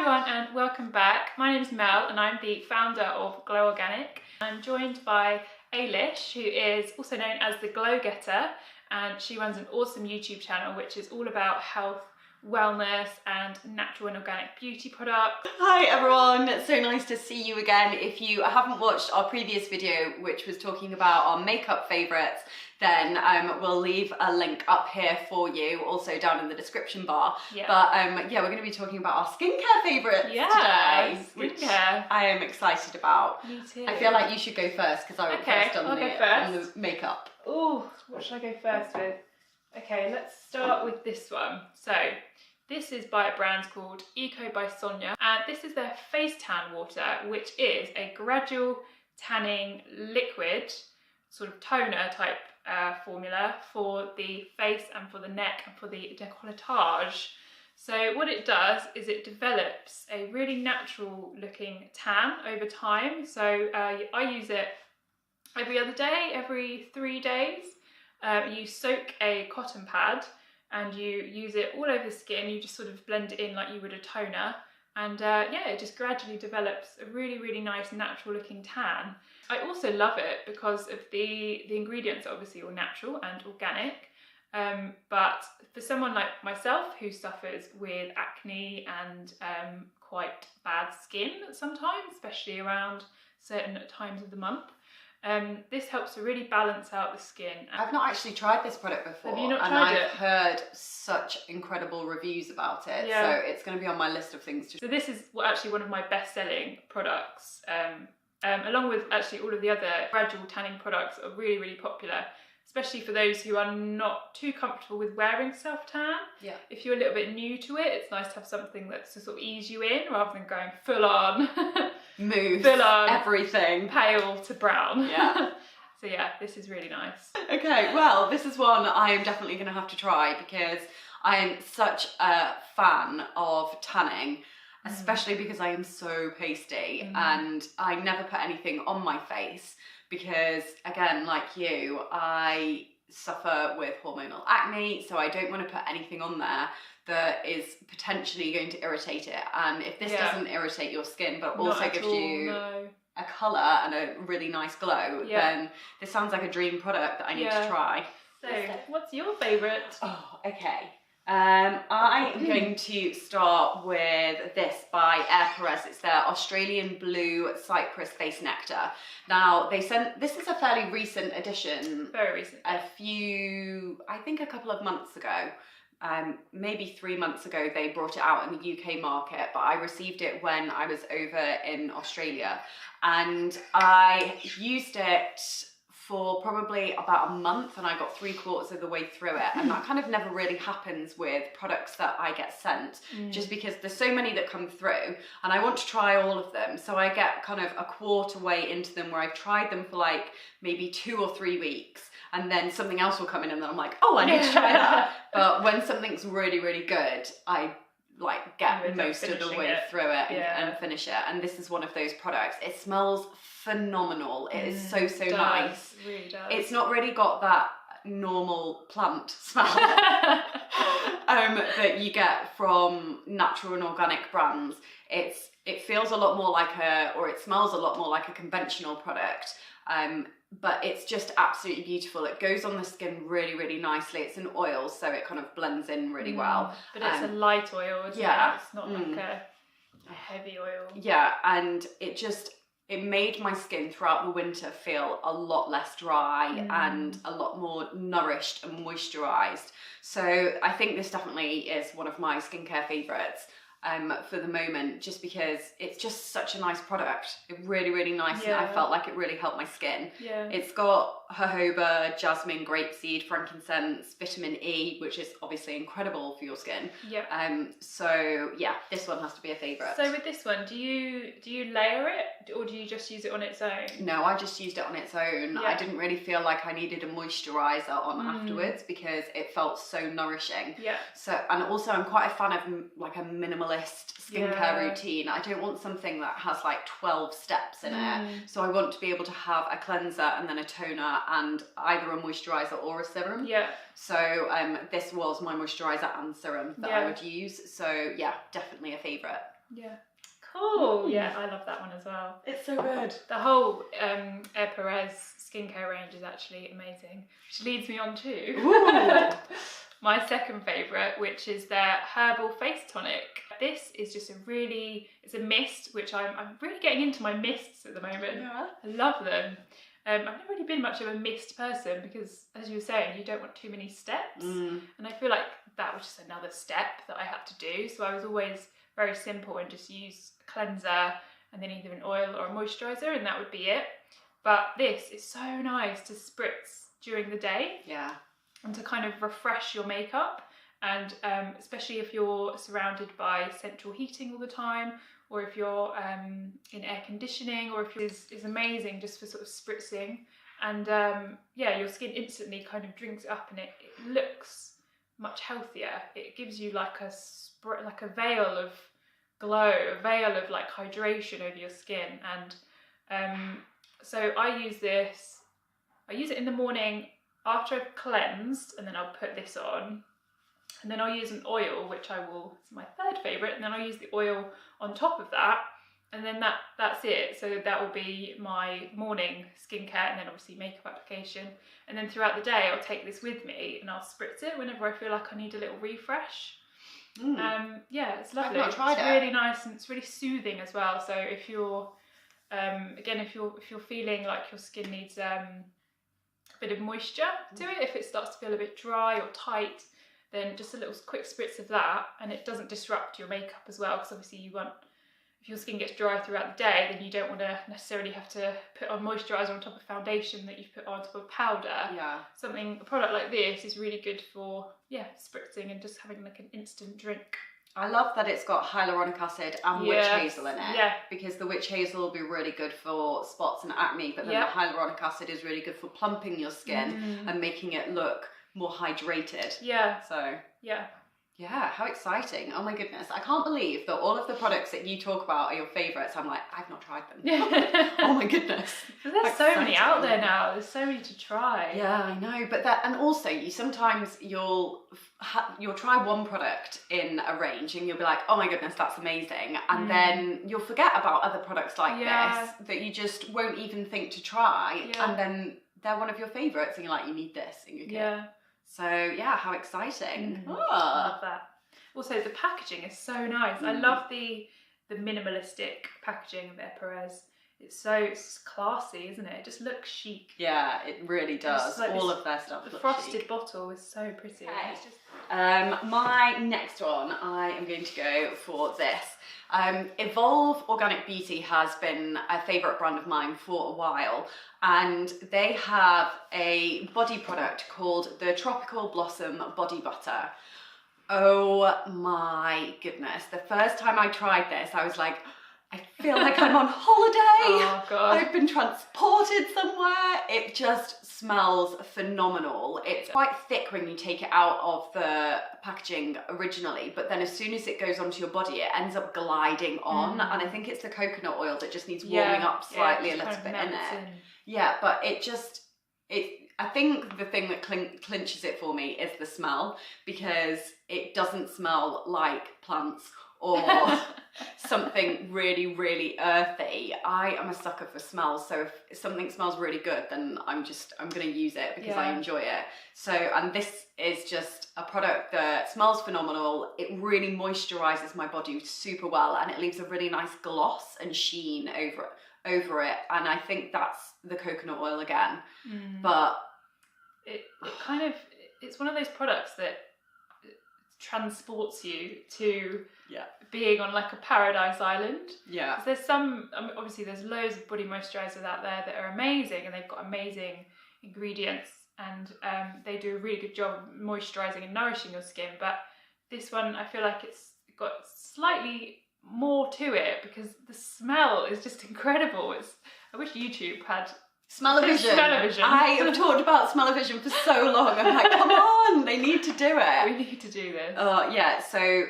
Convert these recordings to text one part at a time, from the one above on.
everyone and welcome back. My name is Mel and I'm the founder of Glow Organic. I'm joined by Ailish, who is also known as the Glow Getter, and she runs an awesome YouTube channel which is all about health, wellness and natural and organic beauty products. Hi everyone, so nice to see you again. If you haven't watched our previous video which was talking about our makeup favourites, then we'll leave a link up here for you, also down in the description bar. Yeah. But yeah, we're going to be talking about our skincare favourites today, which I am excited about. Me too. I feel like you should go first because I went first on the makeup. Oh, what should I go first with? Okay, let's start with this one. So this is by a brand called Eco by Sonia, and this is their face tan water, which is a gradual tanning liquid, sort of toner type formula for the face and for the neck and for the décolletage. So what it does is it develops a really natural looking tan over time. So I use it every other day, every 3 days. You soak a cotton pad and you use it all over the skin. You just sort of blend it in like you would a toner, and yeah, it just gradually develops a really nice natural looking tan. I also love it because of the ingredients are obviously all natural and organic, but for someone like myself who suffers with acne and quite bad skin sometimes, especially around certain times of the month, this helps to really balance out the skin. I've not actually tried this product before. Have you not and tried I've it? heard such incredible reviews about it, Yeah. so it's going to be on my list of things to So this is actually one of my best-selling products, along with actually all of the other gradual tanning products that are really popular, especially for those who are not too comfortable with wearing self-tan. Yeah. If you're a little bit new to it, it's nice to have something that's to sort of ease you in rather than going full on move everything pale to brown. Yeah. So yeah, this is really nice. Okay, well, this is one I am definitely going to have to try because I am such a fan of tanning, especially because I am so pasty and I never put anything on my face because, again, like you, I suffer with hormonal acne, so I don't want to put anything on there that is potentially going to irritate it. And if this doesn't irritate your skin but also gives you a colour and a really nice glow, then this sounds like a dream product that I need to try. So, what's your favourite? Oh, okay. I am going to start with this by Air Perez. It's their Australian Blue Cypress Face Nectar. Now, this is a fairly recent addition. Very recent. I think a couple of months ago. Maybe 3 months ago they brought it out in the UK market, but I received it when I was over in Australia, and I used it for probably about a month and I got 3/4 of the way through it, and that kind of never really happens with products that I get sent, just because there's so many that come through and I want to try all of them, so I get kind of a quarter way into them where I've tried them for like maybe 2 or 3 weeks, and then something else will come in and then I'm like, oh, I need to try that. But when something's really good, I like get most of the way through it and finish it. And this is one of those products. It smells phenomenal. It is so nice. It really does. It's not really got that normal plant smell that you get from natural and organic brands. It feels a lot more like it smells a lot more like a conventional product. But it's just absolutely beautiful. It goes on the skin really nicely. It's an oil, so it kind of blends in really well. But it's a light oil, isn't it? It's not like a heavy oil. Yeah, and it made my skin throughout the winter feel a lot less dry and a lot more nourished and moisturised. So I think this definitely is one of my skincare favourites. For the moment, just because it's just such a nice product. It really nice, and I felt like it really helped my skin. It's got jojoba, jasmine, grapeseed, frankincense, vitamin E, which is obviously incredible for your skin. So yeah, this one has to be a favourite. So with this one, do you layer it or do you just use it on its own? No, I just used it on its own. I didn't really feel like I needed a moisturiser on afterwards because it felt so nourishing. So, and also I'm quite a fan of like a minimalist skincare routine. I don't want something that has like 12 steps in it. So I want to be able to have a cleanser and then a toner and either a moisturiser or a serum. So this was my moisturiser and serum that I would use. So yeah, definitely a favourite. Yeah. Cool. Yeah, I love that one as well. It's so good. The whole Air Perez skincare range is actually amazing, which leads me on to my second favourite, which is their Herbal Face Tonic. This is just it's a mist, which I'm really getting into my mists at the moment. Yeah. I love them. I've never really been much of a mist person because, as you were saying, you don't want too many steps. And I feel like that was just another step that I had to do. So I was always very simple and just use a cleanser and then either an oil or a moisturiser, and that would be it. But this is so nice to spritz during the day. Yeah. And to kind of refresh your makeup. And especially if you're surrounded by central heating all the time, or if you're in air conditioning, or if is amazing just for sort of spritzing. And yeah, your skin instantly kind of drinks it up, and it looks much healthier. It gives you like a veil of glow, a veil of like hydration over your skin. And so I use it in the morning after I've cleansed, and then I'll put this on. And then I'll use an oil, which it's my third favourite, and then I'll use the oil on top of that, and then that's it. So that will be my morning skincare, and then obviously makeup application. And then throughout the day, I'll take this with me, and I'll spritz it whenever I feel like I need a little refresh. Yeah, it's lovely. I've not tried it. It's really nice, and it's really soothing as well. So if you're, if you're feeling like your skin needs a bit of moisture to it, if it starts to feel a bit dry or tight, then just a little quick spritz of that, and it doesn't disrupt your makeup as well, because obviously if your skin gets dry throughout the day, then you don't want to necessarily have to put on moisturiser on top of foundation that you've put on top of powder. Yeah. A product like this is really good for, spritzing and just having like an instant drink. I love that it's got hyaluronic acid and witch hazel in it. Yeah. Because the witch hazel will be really good for spots and acne, but then the hyaluronic acid is really good for plumping your skin and making it look more hydrated. Yeah. So yeah, how exciting. Oh my goodness. I can't believe that all of the products that you talk about are your favourites. I'm like, I've not tried them. Oh my goodness. There's so many out there now. There's so many to try. Yeah, I know. But and also you'll try one product in a range and you'll be like, oh my goodness, that's amazing. And then you'll forget about other products like this that you just won't even think to try. And then they're one of your favourites and you're like, you need this in your kit. Yeah. So yeah, how exciting. I love that. Also, the packaging is so nice. I love the minimalistic packaging of Air Perez. It's classy, isn't it? It just looks chic. Yeah, it really does. Like all of their stuff looks chic. The frosted bottle is so pretty. Okay. It's just... my next one, I am going to go for this. Evolve Organic Beauty has been a favourite brand of mine for a while, and they have a body product called the Tropical Blossom Body Butter. Oh my goodness. The first time I tried this, I was like, I feel like I'm on holiday. Oh God. I've been transported somewhere. It just smells phenomenal. It's quite thick when you take it out of the packaging originally, but then as soon as it goes onto your body, it ends up gliding on. And I think it's the coconut oil that just needs warming up slightly a little bit in it. Yeah, but I think the thing that clinches it for me is the smell, because it doesn't smell like plants or something really, really earthy. I am a sucker for smells, so if something smells really good, then I'm going to use it because I enjoy it. So, and this is just a product that smells phenomenal. It really moisturises my body super well, and it leaves a really nice gloss and sheen over it. And I think that's the coconut oil again. But it's one of those products that transports you to being on like a paradise island. Yeah. There's obviously there's loads of body moisturisers out there that are amazing, and they've got amazing ingredients, and they do a really good job of moisturising and nourishing your skin. But this one, I feel like it's got slightly more to it, because the smell is just incredible. I wish YouTube had Smell-o-vision. Smell-o-vision. I have talked about smell-o-vision for so long. I'm like, come on, they need to do it. We need to do this. Yeah, so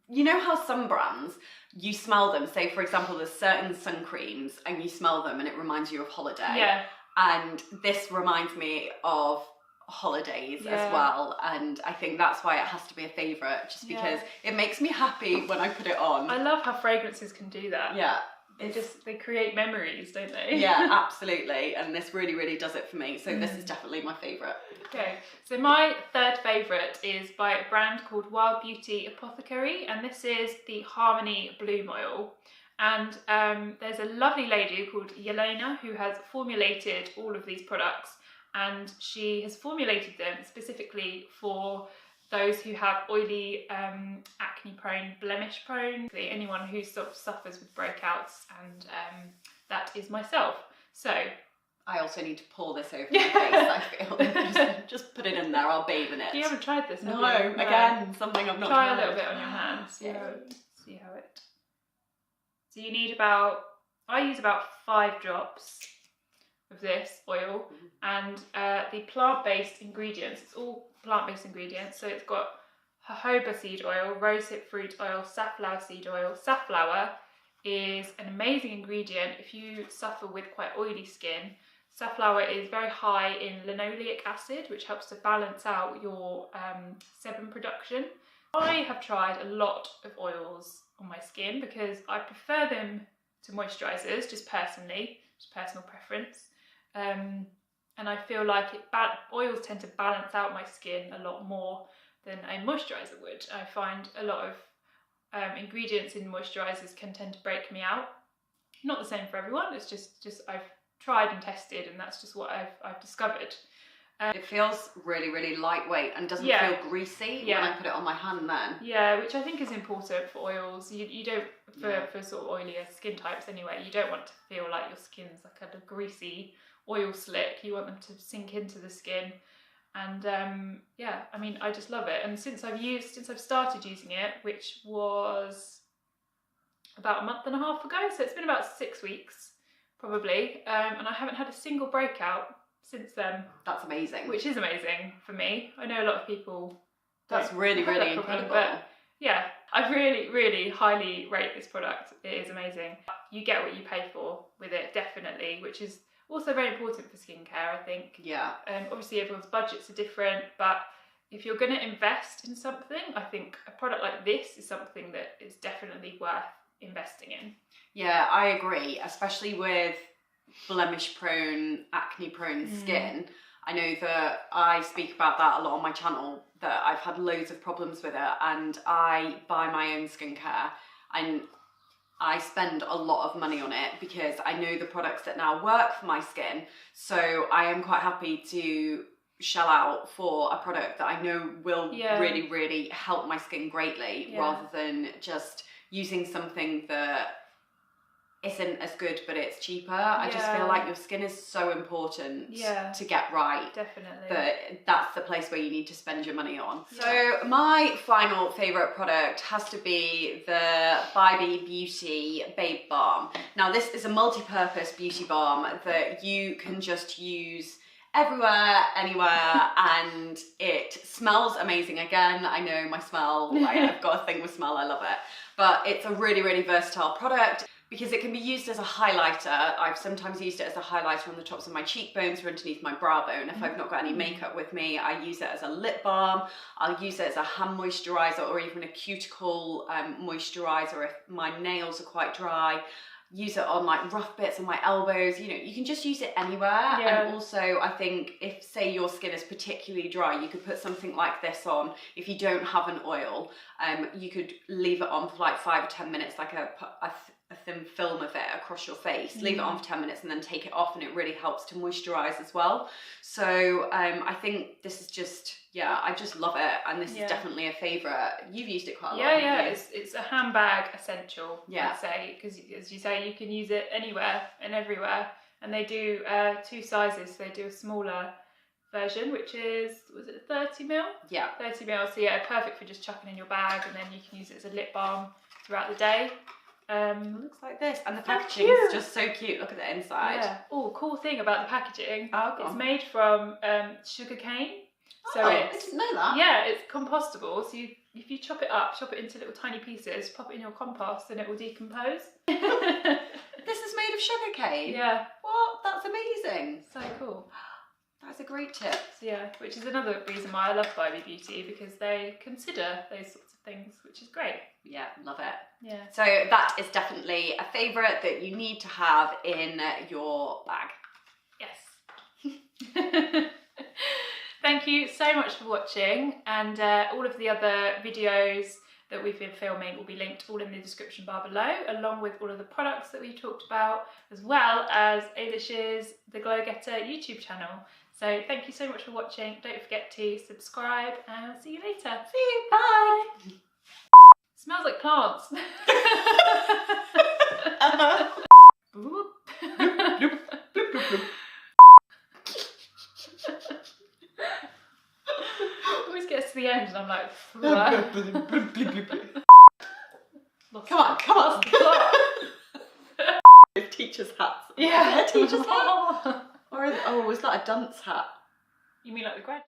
you know how some brands, you smell them, say for example, there's certain sun creams and you smell them and it reminds you of holiday. Yeah. And this reminds me of holidays Yeah. as well, and I think that's why it has to be a favourite, just because it makes me happy when I put it on. I love how fragrances can do that. Yeah. They create memories, don't they? Yeah, absolutely, and this really, really does it for me, so this is definitely my favourite. Okay, so my third favourite is by a brand called Wild Beauty Apothecary, and this is the Harmony Bloom Oil. And there's a lovely lady called Yelena who has formulated all of these products, and she has formulated them specifically for those who have oily, acne prone, blemish prone, anyone who sort of suffers with breakouts, and that is myself. So I also need to pour this over my face, I feel. Just put it in there, I'll bathe in it. You haven't tried this, have No, you? again, something I've not Try tried. a little bit on your hands, see how it... So you need I use about 5 drops of this oil, and the plant-based ingredients, it's all plant-based ingredients, so it's got jojoba seed oil, rosehip fruit oil, safflower seed oil. Safflower is an amazing ingredient if you suffer with quite oily skin. Safflower is very high in linoleic acid, which helps to balance out your sebum production. I have tried a lot of oils on my skin because I prefer them to moisturisers, just personally, just personal preference. And I feel like oils tend to balance out my skin a lot more than a moisturiser would. I find a lot of ingredients in moisturisers can tend to break me out. Not the same for everyone, it's just I've tried and tested, and that's just what I've discovered. It feels really, really lightweight and doesn't feel greasy when I put it on my hand then. Yeah, which I think is important for oils. You don't, for sort of oilier skin types anyway, you don't want to feel like your skin's like a greasy oil slick. You want them to sink into the skin. And I mean, I just love it. And since I've started using it, which was about a month and a half ago, so it's been about 6 weeks probably, and I haven't had a single breakout since then. That's amazing. Which is amazing for me. I know a lot of people That's really, really incredible. But yeah, I really, really highly rate this product. It is amazing. You get what you pay for with it, definitely, which is also very important for skincare, I think. Yeah. Obviously everyone's budgets are different, but if you're going to invest in something, I think a product like this is something that is definitely worth investing in. Yeah, I agree, especially with blemish prone, acne prone skin. I know that I speak about that a lot on my channel, that I've had loads of problems with it, and I buy my own skincare and I spend a lot of money on it because I know the products that now work for my skin. So I am quite happy to shell out for a product that I know will really, really help my skin greatly, rather than just using something that isn't as good but it's cheaper. I just feel like your skin is so important to get right. Definitely. That's the place where you need to spend your money on. So my final favourite product has to be the Bybee Beauty Babe Balm. Now this is a multi-purpose beauty balm that you can just use everywhere, anywhere, and it smells amazing. Again, I know my smell, I've got a thing with smell, I love it. But it's a really, really versatile product because it can be used as a highlighter. I've sometimes used it as a highlighter on the tops of my cheekbones or underneath my brow bone. If I've not got any makeup with me, I use it as a lip balm. I'll use it as a hand moisturiser or even a cuticle moisturiser if my nails are quite dry. Use it on like rough bits on my elbows, you know, you can just use it anywhere. And also I think if say your skin is particularly dry, you could put something like this on. If you don't have an oil, you could leave it on for like 5 or 10 minutes, like a thin film of it across your face, leave it on for 10 minutes and then take it off, and it really helps to moisturize as well. So I think this is just, I just love it, and this is definitely a favorite. You've used it quite a lot. It's a handbag essential, I'd say, because as you say, you can use it anywhere and everywhere, and they do 2 sizes. They do a smaller version, which is, was it 30ml? Yeah, 30ml. So perfect for just chucking in your bag, and then you can use it as a lip balm throughout the day. It looks like this, and the packaging is just so cute. Look at the inside. Oh, cool thing about the packaging. It's made from sugar cane. So I didn't know that. Yeah, it's compostable. So if you chop it into little tiny pieces, pop it in your compost, and it will decompose. This is made of sugar cane. Yeah. What? That's amazing. So cool. That's a great tip. So yeah, which is another reason why I love Bybee Beauty, because they consider those sorts of things, which is great. Yeah, love it. Yeah. So that is definitely a favourite that you need to have in your bag. Yes. Thank you so much for watching, and all of the other videos that we've been filming will be linked all in the description bar below, along with all of the products that we talked about, as well as Ailish's The Glow Getter YouTube channel. So thank you so much for watching. Don't forget to subscribe, and I'll see you later. See you, bye! Smells like plants. Boop. Always gets to the end and I'm like, come on. Teacher's hats. Yeah, teacher's hat. Or was that a dunce hat? You mean like the grad?